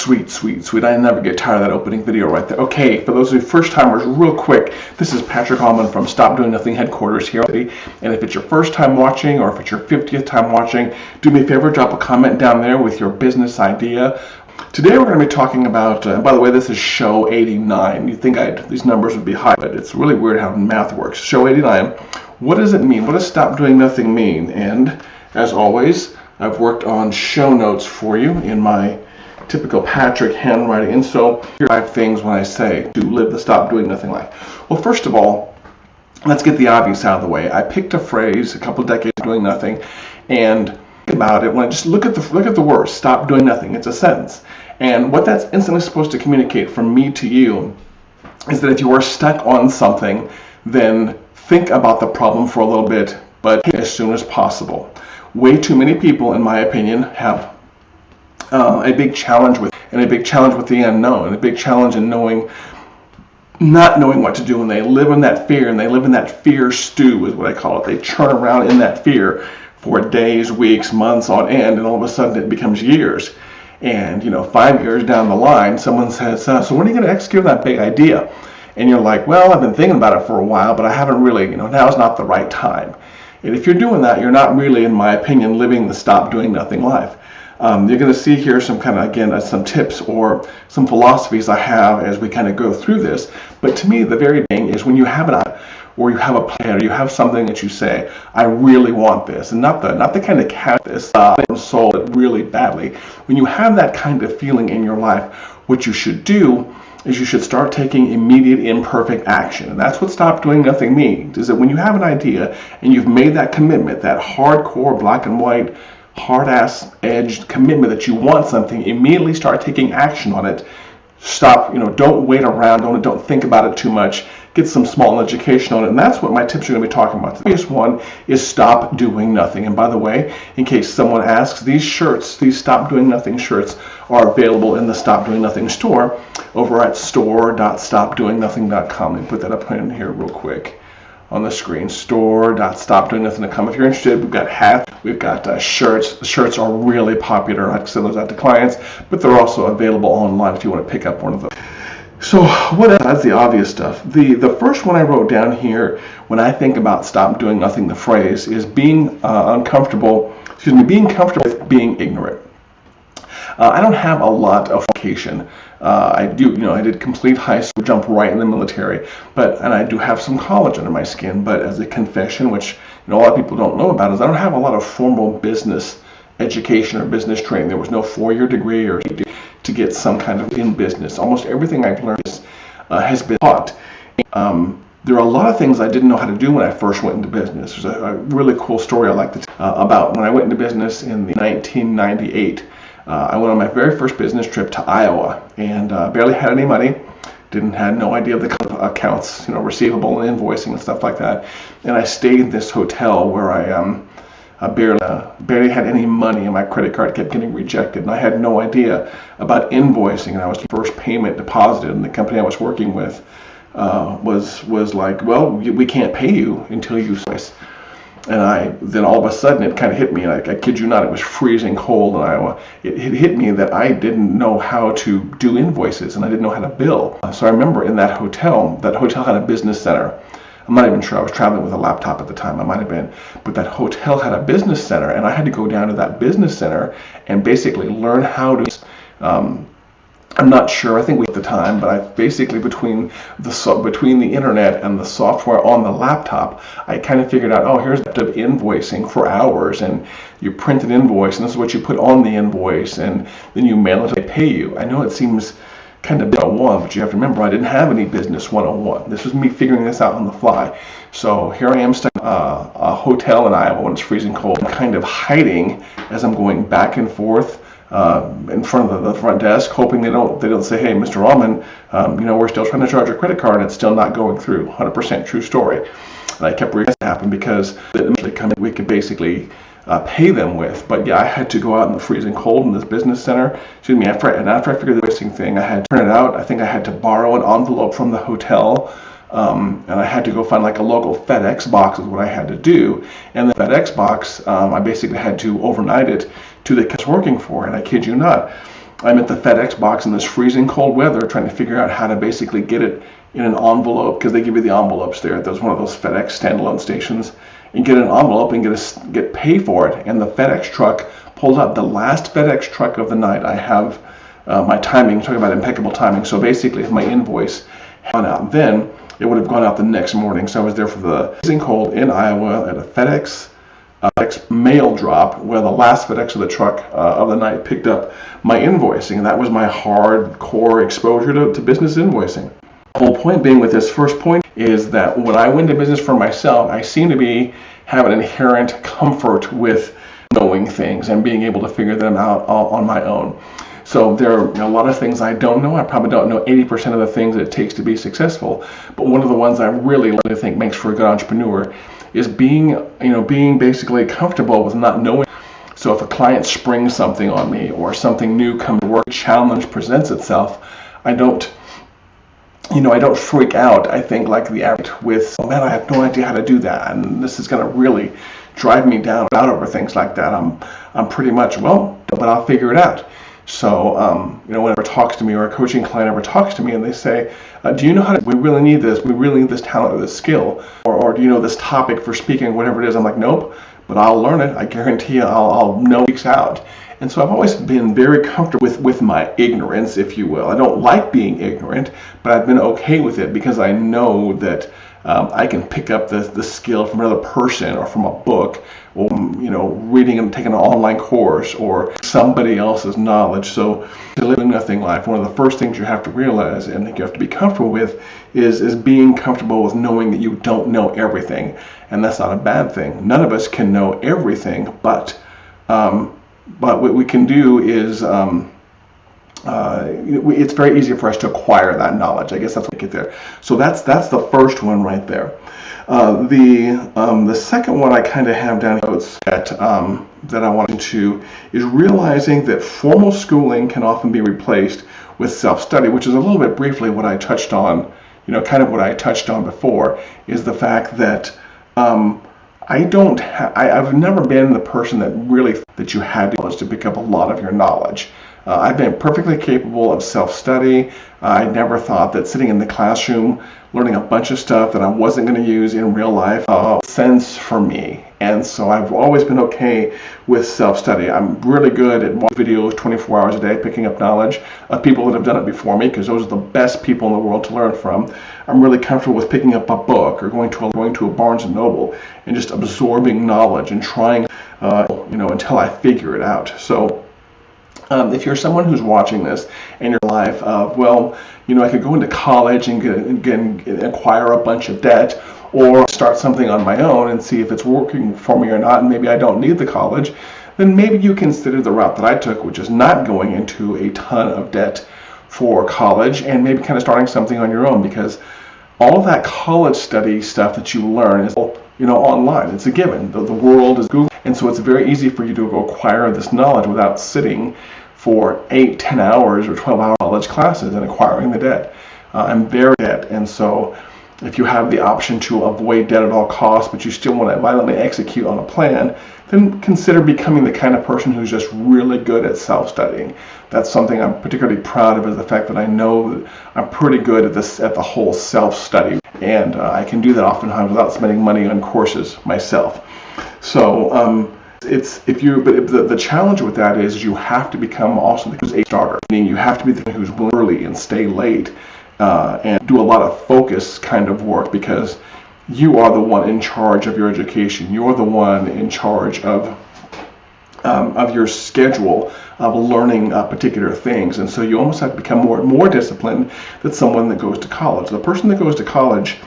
Sweet, sweet, sweet. I never get tired of that opening video right there. Okay, for those of you first-timers, real quick, this is Patrick Allmond from Stop Doing Nothing headquarters here in the city. And if it's your first time watching or if it's your 50th time watching, do me a favor, drop a comment down there with your business idea. Today we're going to be talking about, by the way, this is show 89. You'd think these numbers would be high, but it's really weird how math works. Show 89. What does it mean? What does Stop Doing Nothing mean? And as always, I've worked on show notes for you in my typical Patrick handwriting. And so here are 5 things when I say to live the Stop Doing Nothing life. Well, first of all, let's get the obvious out of the way. I picked a phrase, a couple decades of doing nothing, and think about it. When I just look at the word, stop doing nothing. It's a sentence. And what that's instantly supposed to communicate from me to you is that if you are stuck on something, then think about the problem for a little bit, but as soon as possible. Way too many people, in my opinion, have a big challenge with the unknown, and a big challenge in not knowing what to do, and they live in that fear, and they live in that fear stew is what I call it. They churn around in that fear for days, weeks, months on end, and all of a sudden it becomes years. And 5 years down the line, someone says, so when are you going to execute that big idea? And you're like, well, I've been thinking about it for a while, but I haven't really, now is not the right time. And if you're doing that, you're not really, in my opinion, living the Stop Doing Nothing life. You're going to see here some some tips or some philosophies I have as we kind of go through this. But to me, the very thing is when you have an idea, or you have a plan, or you have something that you say, I really want this, and not the kind of cat this soul it really badly. When you have that kind of feeling in your life, what you should do is you should start taking immediate imperfect action. And that's what Stop Doing Nothing means, is that when you have an idea and you've made that commitment, that hardcore black and white, hard-ass edged commitment that you want something, immediately start taking action on it. Stop, don't wait around, don't think about it too much. Get some small education on it, and that's what my tips are going to be talking about. The biggest one is stop doing nothing. And by the way, in case someone asks, these shirts, these Stop Doing Nothing shirts, are available in the Stop Doing Nothing store over at store.stopdoingnothing.com. Let me put that up in here real quick on the screen, store.stopdoingnothing.com. If you're interested, we've got hats, we've got shirts. The shirts are really popular. I send those out to clients, but they're also available online if you want to pick up one of those. So what else? That's the obvious stuff. The first one I wrote down here when I think about Stop Doing Nothing, the phrase, is being comfortable with being ignorant. I don't have a lot of education. I did complete high school, jump right in the military, and I do have some college under my skin. But as a confession, which a lot of people don't know about, is I don't have a lot of formal business education or business training. There was no 4-year degree or to get some kind of in business. Almost everything I've learned has been taught. There are a lot of things I didn't know how to do when I first went into business. There's a really cool story I like to tell about when I went into business in 1998. I went on my very first business trip to Iowa and barely had any money. Had no idea of the kind of accounts, receivable and invoicing and stuff like that. And I stayed in this hotel where I barely had any money, and my credit card kept getting rejected. And I had no idea about invoicing. And I was the first payment deposited, and the company I was working with was like, well, we can't pay you until you invoice. And then all of a sudden it kind of hit me, and I kid you not, it was freezing cold in Iowa. It hit me that I didn't know how to do invoices, and I didn't know how to bill. So I remember in that hotel had a business center. I'm not even sure, I was traveling with a laptop at the time, I might have been, but that hotel had a business center, and I had to go down to that business center and basically learn how to, I'm not sure, I think we at the time, but I basically, between the internet and the software on the laptop, I kind of figured out, here's the of invoicing for hours, and you print an invoice, and this is what you put on the invoice, and then you mail it and they pay you. I know it seems kind of 101, but you have to remember, I didn't have any business 101. This was me figuring this out on the fly. So here I am stuck in a hotel in Iowa when it's freezing cold. I'm kind of hiding as I'm going back and forth in front of the front desk, hoping they don't say, hey, Mr. Allmond, we're still trying to charge your credit card and it's still not going through. 100% true story. And I kept waiting to happen because we could basically pay them with. But yeah, I had to go out in the freezing cold in this business center. After I figured the wasting thing, I had to print it out. I think I had to borrow an envelope from the hotel. And I had to go find like a local FedEx box is what I had to do. And the FedEx box, I basically had to overnight it to the company I was working for. And I kid you not, I'm at the FedEx box in this freezing cold weather trying to figure out how to basically get it in an envelope, because they give you the envelopes there. There's one of those FedEx standalone stations, and get an envelope and get paid for it. And the FedEx truck pulls out the last FedEx truck of the night. I have my timing, talking about impeccable timing. So basically, if my invoice had gone out then, it would have gone out the next morning. So I was there for the freezing cold in Iowa at a FedEx mail drop, where the last FedEx of the truck of the night picked up my invoicing. And that was my hardcore exposure to business invoicing. The whole point being with this first point is that when I went into business for myself, I seem to have an inherent comfort with knowing things and being able to figure them out on my own. So there are a lot of things I don't know. I probably don't know 80% of the things that it takes to be successful. But one of the ones I really think makes for a good entrepreneur is being basically comfortable with not knowing. So if a client springs something on me, or something new comes to work, challenge presents itself, I don't freak out. I think like the average with, oh man, I have no idea how to do that, and this is going to really drive me down over things like that. I'm pretty much, but I'll figure it out. So, whenever talks to me, or a coaching client ever talks to me and they say, do you know how to, we really need this talent or this skill, or do you know this topic for speaking, whatever it is, I'm like, nope, but I'll learn it. I guarantee you I'll know weeks out. And so I've always been very comfortable with my ignorance, if you will. I don't like being ignorant, but I've been okay with it because I know that I can pick up the skill from another person, or from a book, or reading and taking an online course, or somebody else's knowledge. So to live a nothing life, one of the first things you have to realize, and you have to be comfortable with, is being comfortable with knowing that you don't know everything. And that's not a bad thing. None of us can know everything, but what we can do is it's very easy for us to acquire that knowledge. I guess that's what we get there. So that's the first one right there. The second one I kind of have down notes that I wanted to is realizing that formal schooling can often be replaced with self-study, which is a little bit briefly what I touched on. Kind of what I touched on before, is the fact that I've never been the person that you had to pick up a lot of your knowledge. I've been perfectly capable of self-study. I never thought that sitting in the classroom learning a bunch of stuff that I wasn't going to use in real life sense for me. And so I've always been okay with self-study. I'm really good at watching videos 24 hours a day, picking up knowledge of people that have done it before me, because those are the best people in the world to learn from. I'm really comfortable with picking up a book, or going to a Barnes & Noble and just absorbing knowledge and trying until I figure it out. So if you're someone who's watching this in your life, I could go into college and acquire a bunch of debt, or start something on my own and see if it's working for me or not, and maybe I don't need the college, then maybe you consider the route that I took, which is not going into a ton of debt for college, and maybe kind of starting something on your own, because all of that college study stuff that you learn is online. It's a given. The world is Google, and so it's very easy for you to go acquire this knowledge without sitting for 8, 10 hours or 12-hour college classes and acquiring the debt. I'm very debt, and so if you have the option to avoid debt at all costs, but you still want to violently execute on a plan, then consider becoming the kind of person who's just really good at self-studying. That's something I'm particularly proud of, is the fact that I know that I'm pretty good at the whole self-study, and I can do that oftentimes without spending money on courses myself. So the challenge with that is you have to become also who's a starter, meaning you have to be the one who's willing early and stay late, and do a lot of focus kind of work, because you are the one in charge of your education. You're the one in charge of your schedule of learning particular things, and so you almost have to become more disciplined than someone that goes to college. The person that goes to college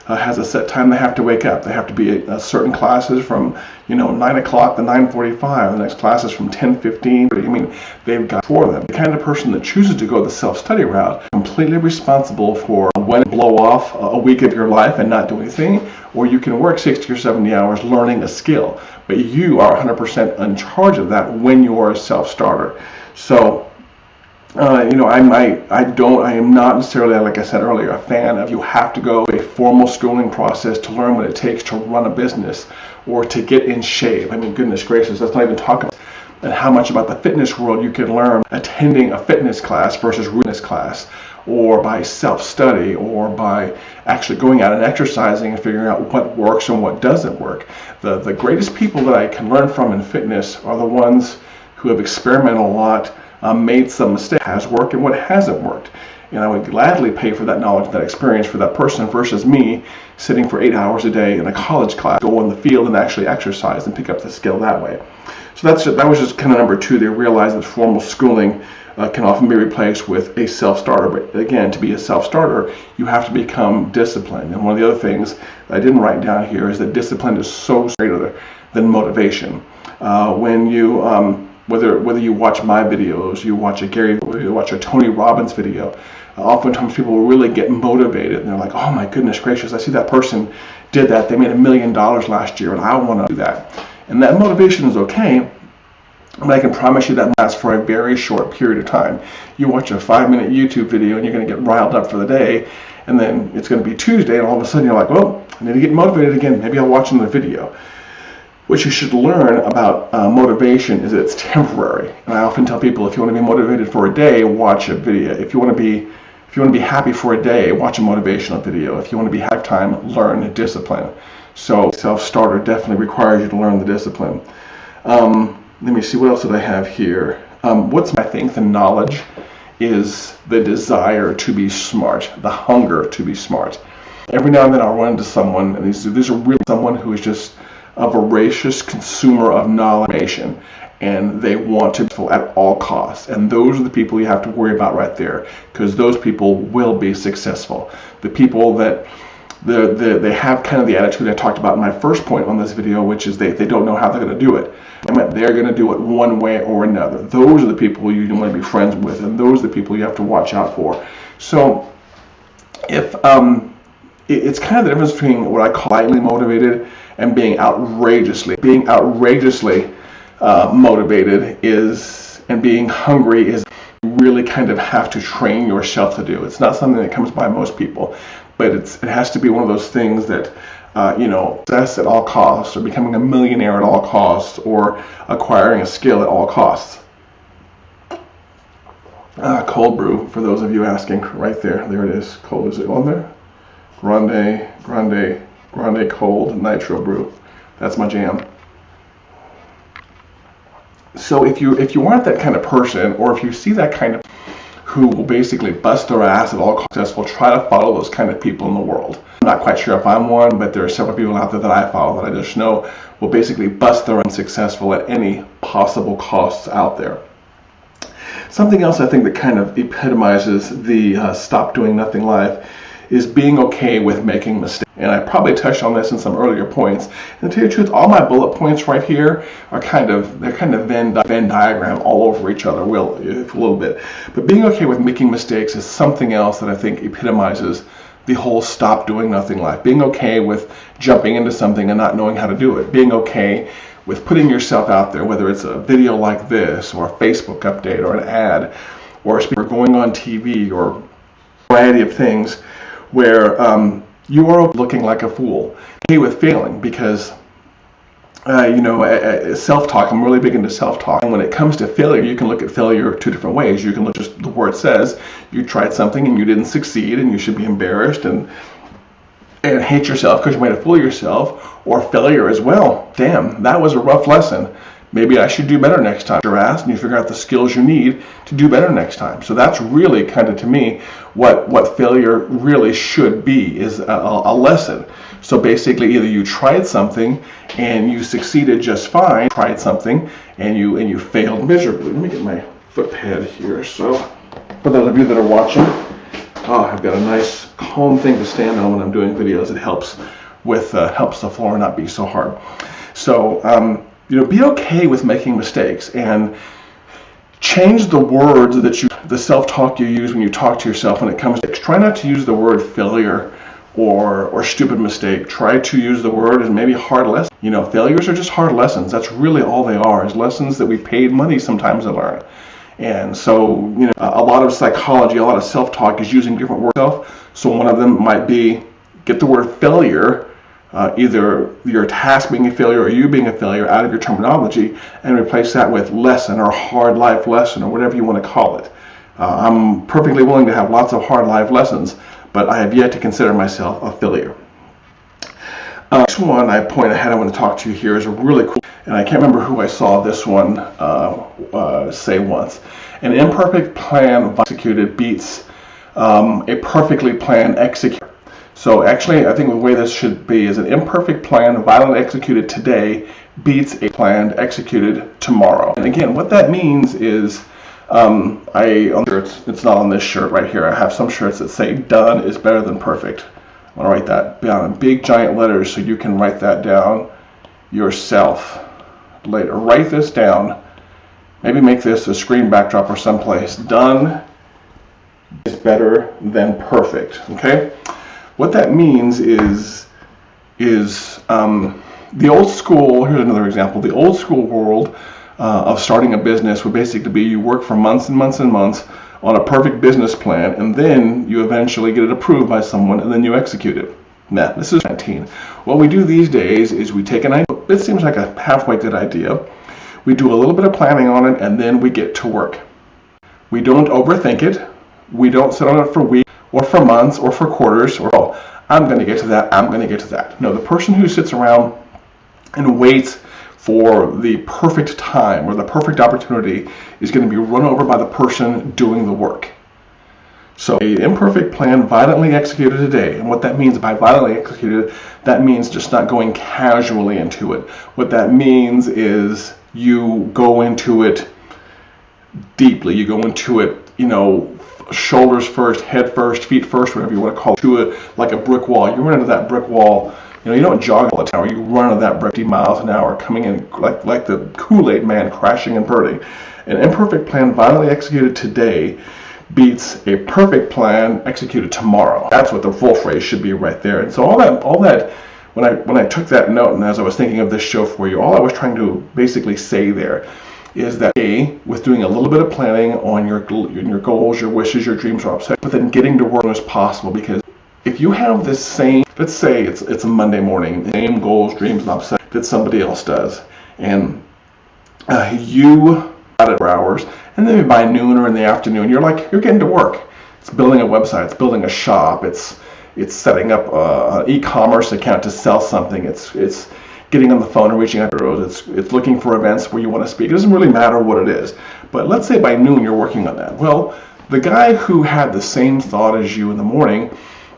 has a set time they have to wake up. They have to be at certain classes from 9 o'clock to 9:45. The next class is from 10:15. I mean, they've got for them. The kind of person that chooses to go the self-study route, completely responsible for when to blow off a week of your life and not do anything, or you can work 60 or 70 hours learning a skill. But you are 100% in charge of that when you're a self-starter. So I am not necessarily, like I said earlier, a fan of you have to go a formal schooling process to learn what it takes to run a business or to get in shape. I mean, goodness gracious, let's not even talk about it. and how much about the fitness world you can learn attending a fitness class versus fitness class, or by self-study, or by actually going out and exercising and figuring out what works and what doesn't work. The greatest people that I can learn from in fitness are the ones who have experimented a lot, made some mistakes, has worked and what hasn't worked. And I would gladly pay for that knowledge, that experience for that person versus me sitting for 8 hours a day in a college class, go in the field and actually exercise and pick up the skill that way. So that was just kind of number two. They realized that formal schooling can often be replaced with a self-starter. But again, to be a self-starter, you have to become disciplined. And one of the other things that I didn't write down here is that discipline is so greater than motivation. When you whether you watch my videos, you watch a Gary video, you watch a Tony Robbins video, oftentimes people will really get motivated and they're like, oh my goodness gracious, I see that person did that. They made $1 million last year and I want to do that. And that motivation is okay, but I can promise you that lasts for a very short period of time. You watch a 5-minute YouTube video and you're going to get riled up for the day, and then it's going to be Tuesday and all of a sudden you're like, well, I need to get motivated again. Maybe I'll watch another video. What you should learn about motivation is that it's temporary. And I often tell people, if you want to be motivated for a day, watch a video. If you want to be happy for a day, watch a motivational video. If you want to be happy time, learn discipline. So self-starter definitely requires you to learn the discipline. Let me see, what else did I have here? I think the knowledge is the desire to be smart, the hunger to be smart. Every now and then I'll run into someone, and these are really someone who is just a voracious consumer of knowledge, and they want to be at all costs. And those are the people you have to worry about right there, because those people will be successful. The people that they have kind of the attitude I talked about in my first point on this video, which is they don't know how they're going to do it. They're going to do it one way or another. Those are the people you want to be friends with, and those are the people you have to watch out for. So if it's kind of the difference between what I call lightly motivated and being outrageously motivated and being hungry is really kind of have to train yourself to do. It's not something that comes by most people, but it has to be one of those things that success at all costs, or becoming a millionaire at all costs, or acquiring a skill at all costs. Cold brew, for those of you asking, right there it is. Cold, is it on there? Grande cold nitro brew. That's my jam. So if you aren't that kind of person, or if you see that kind of who will basically bust their ass at all costs, successful, try to follow those kind of people in the world. I'm not quite sure if I'm one, but there are several people out there that I follow that I just know will basically bust their ass successful at any possible costs out there. Something else I think that kind of epitomizes the stop doing nothing life is being okay with making mistakes. And I probably touched on this in some earlier points. And to tell you the truth, all my bullet points right here are kind of Venn diagram all over each other, a little bit. But being okay with making mistakes is something else that I think epitomizes the whole stop doing nothing life. Being okay with jumping into something and not knowing how to do it. Being okay with putting yourself out there, whether it's a video like this, or a Facebook update, or an ad, or going on TV, or a variety of things where you are looking like a fool. Okay with failing, because self-talk, I'm really big into self-talk. And when it comes to failure, you can look at failure two different ways. You can look just the word says, you tried something and you didn't succeed and you should be embarrassed and hate yourself because you made a fool of yourself, or failure as well. Damn, that was a rough lesson. Maybe I should do better next time. Your ass, and you figure out the skills you need to do better next time. So that's really kind of, to me, what failure really should be, is a lesson. So basically, either you tried something and you succeeded just fine, tried something and you failed miserably. Let me get my footpad here. So for those of you that are watching, I've got a nice calm thing to stand on when I'm doing videos. It helps the floor not be so hard. So be okay with making mistakes, and change the words the self-talk you use when you talk to yourself when it comes to. Try not to use the word failure or stupid mistake. Try to use the word as maybe hard lesson. Failures are just hard lessons. That's really all they are, is lessons that we paid money sometimes to learn. And so, a lot of psychology, a lot of self-talk is using different words. So one of them might be, get the word failure either your task being a failure or you being a failure out of your terminology, and replace that with lesson or hard life lesson or whatever you want to call it. I'm perfectly willing to have lots of hard life lessons, but I have yet to consider myself a failure. Next one I want to talk to you here is a really cool, and I can't remember who I saw this one say once. An imperfect plan executed beats a perfectly planned execution. So actually, I think the way this should be is an imperfect plan violently executed today beats a plan executed tomorrow. And again, what that means is, it's not on this shirt right here. I have some shirts that say done is better than perfect. I'm gonna write that down in big giant letters so you can write that down yourself later. Write this down. Maybe make this a screen backdrop or someplace. Done is better than perfect. Okay? What that means is the old school. Here's another example. The old school world of starting a business would basically be you work for months and months and months on a perfect business plan, and then you eventually get it approved by someone, and then you execute it. Nah, this is 19. What we do these days is we take an idea. It seems like a halfway good idea. We do a little bit of planning on it, and then we get to work. We don't overthink it. We don't sit on it for weeks or for months or for quarters or, oh, I'm going to get to that, I'm going to get to that. No, the person who sits around and waits for the perfect time or the perfect opportunity is going to be run over by the person doing the work. So an imperfect plan violently executed today, and what that means by violently executed, that means just not going casually into it. What that means is you go into it deeply. You go into it, shoulders first, head first, feet first, whatever you want to call it, to it like a brick wall. You run into that brick wall. You don't jog all the time. You run into that brick 50 miles an hour, coming in like the Kool-Aid man, crashing and burning. An imperfect plan violently executed today beats a perfect plan executed tomorrow. That's what the full phrase should be right there. And so all that when I took that note and as I was thinking of this show for you, all I was trying to basically say there is that with doing a little bit of planning on your goals, your wishes, your dreams, or upset, but then getting to work as possible. Because if you have this same, let's say it's a Monday morning, same goals, dreams, and upset that somebody else does, and you got it for hours, and then by noon or in the afternoon, you're getting to work. It's building a website, it's building a shop, it's setting up an e-commerce account to sell something, it's getting on the phone and reaching out to those, it's looking for events where you want to speak. It doesn't really matter what it is. But let's say by noon you're working on that. Well, the guy who had the same thought as you in the morning,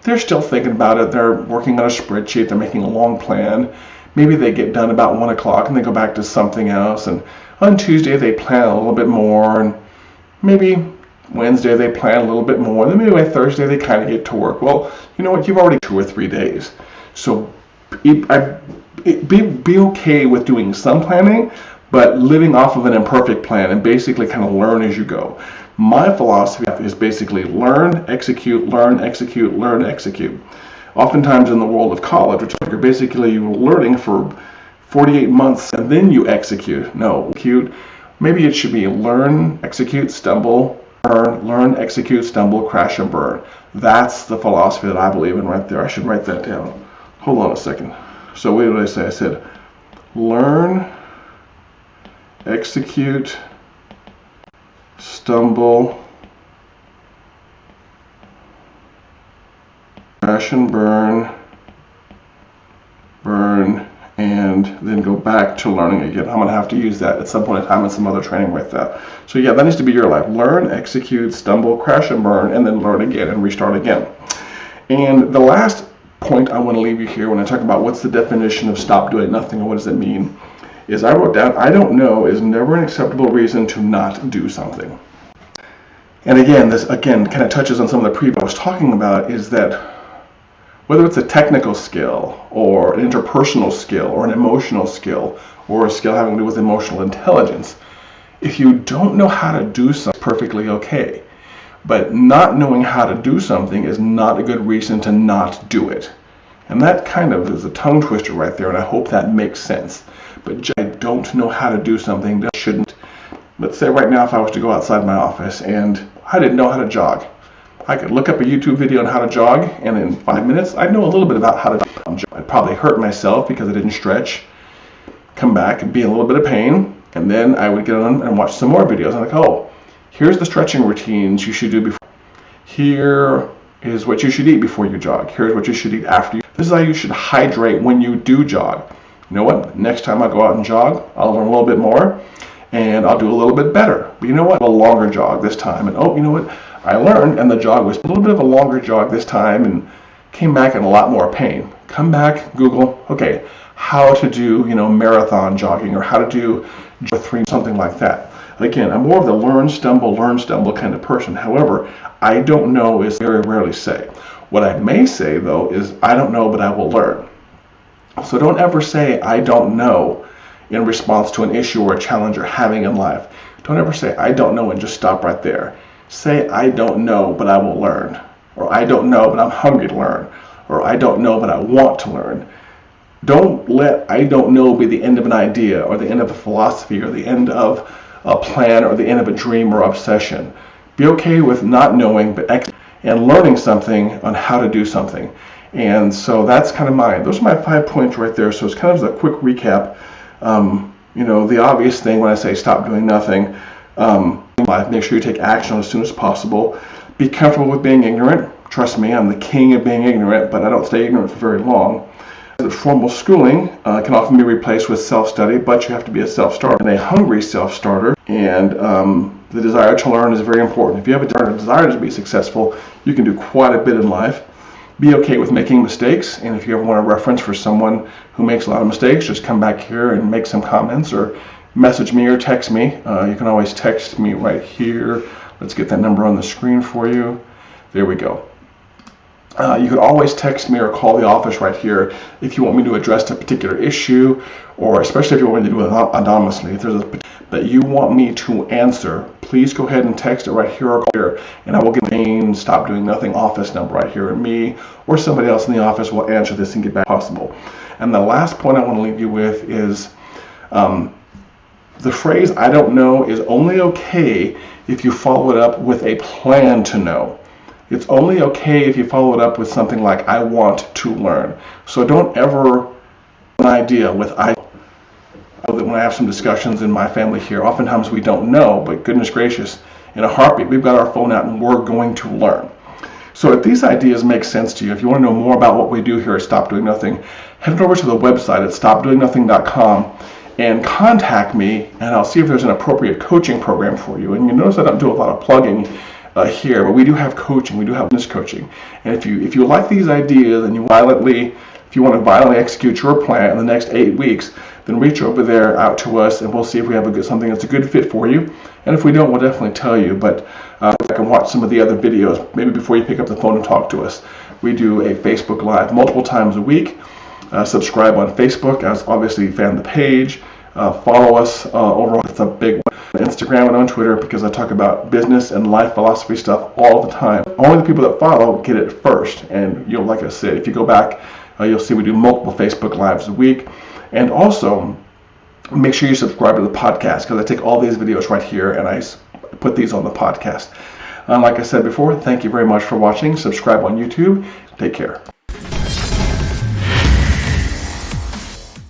they're still thinking about it. They're working on a spreadsheet. They're making a long plan. Maybe they get done about 1 o'clock and they go back to something else. And on Tuesday they plan a little bit more. And maybe Wednesday they plan a little bit more. Then maybe by Thursday they kind of get to work. Well, you know what? You've already 2 or 3 days. So be okay with doing some planning, but living off of an imperfect plan and basically kind of learn as you go. My philosophy is basically learn, execute, learn, execute, learn, execute. Oftentimes in the world of college, which you're basically learning for 48 months and then you execute. No, execute. Maybe it should be learn, execute, stumble, burn, learn, execute, stumble, crash, and burn. That's the philosophy that I believe in right there. I should write that down. Hold on a second. So what did I say? I said learn, execute, stumble, crash and burn, and then go back to learning again. I'm going to have to use that at some point in time in some other training with that. So yeah, that needs to be your life. Learn, execute, stumble, crash and burn, and then learn again and restart again. And the last point I want to leave you here when I talk about what's the definition of stop doing nothing and what does it mean is I wrote down, I don't know is never an acceptable reason to not do something. And again, this kind of touches on some of the previous I was talking about, is that whether it's a technical skill or an interpersonal skill or an emotional skill or a skill having to do with emotional intelligence, if you don't know how to do something, perfectly okay. But not knowing how to do something is not a good reason to not do it. And that kind of is a tongue twister right there, and I hope that makes sense. But I don't know how to do something that shouldn't. Let's say right now if I was to go outside my office and I didn't know how to jog. I could look up a YouTube video on how to jog, and in 5 minutes, I'd know a little bit about how to jog. I'd probably hurt myself because I didn't stretch, come back and be in a little bit of pain, and then I would get on and watch some more videos. I'm like, oh, here's the stretching routines you should do before. Here is what you should eat before you jog. Here's what you should eat after you. This is how you should hydrate when you do jog. You know what? Next time I go out and jog, I'll learn a little bit more, and I'll do a little bit better. But you know what? A longer jog this time. And oh, you know what? I learned, and the jog was a little bit of a longer jog this time, and came back in a lot more pain. Come back, Google, okay, how to do, marathon jogging, or how to do three, something like that. Again, I'm more of the learn, stumble kind of person. However, I don't know is very rarely say. What I may say, though, is I don't know, but I will learn. So don't ever say I don't know in response to an issue or a challenge you're having in life. Don't ever say I don't know and just stop right there. Say I don't know, but I will learn. Or I don't know, but I'm hungry to learn. Or I don't know, but I want to learn. Don't let I don't know be the end of an idea, or the end of a philosophy, or the end of a plan, or the end of a dream or obsession. Be okay with not knowing, and learning something on how to do something. And so that's kind of those are my 5 points right there. So it's kind of a quick recap. The obvious thing when I say stop doing nothing, make sure you take action as soon as possible. Be comfortable with being ignorant. Trust me, I'm the king of being ignorant, but I don't stay ignorant for very long. Formal schooling can often be replaced with self-study, but you have to be a self-starter and a hungry self-starter. And the desire to learn is very important. If you have a desire to be successful, you can do quite a bit in life. Be okay with making mistakes, and if you ever want a reference for someone who makes a lot of mistakes, just come back here and make some comments, or message me or text me. You can always text me right here. Let's get that number on the screen for you. There we go. You could always text me or call the office right here if you want me to address a particular issue, or especially if you want me to do it anonymously. If there's a that you want me to answer, please go ahead and text it right here or call here, and I will get the main Stop Doing Nothing office number right here, and me or somebody else in the office will answer this and get back possible. And the last point I want to leave you with is the phrase I don't know is only okay if you follow it up with a plan to know. It's only okay if you follow it up with something like I want to learn. So don't ever an idea with I know that when I have some discussions in my family here, oftentimes we don't know, but goodness gracious, in a heartbeat, we've got our phone out and we're going to learn. So if these ideas make sense to you, if you want to know more about what we do here at Stop Doing Nothing, head over to the website at stopdoingnothing.com and contact me, and I'll see if there's an appropriate coaching program for you. And you notice I don't do a lot of plugging here, but we do have coaching, we do have business coaching. And if you like these ideas and if you want to violently execute your plan in the next 8 weeks, then reach over there out to us, and we'll see if we have something that's a good fit for you. And if we don't, we'll definitely tell you. But I can watch some of the other videos maybe before you pick up the phone and talk to us. We do a Facebook Live multiple times a week. Subscribe on Facebook, as obviously fan the page. Follow us over it's a big one on Instagram and on Twitter, because I talk about business and life philosophy stuff all the time. Only the people that follow get it first. And like I said, if you go back, you'll see we do multiple Facebook Lives a week. And also, make sure you subscribe to the podcast, because I take all these videos right here and I put these on the podcast. Like I said before, thank you very much for watching. Subscribe on YouTube. Take care.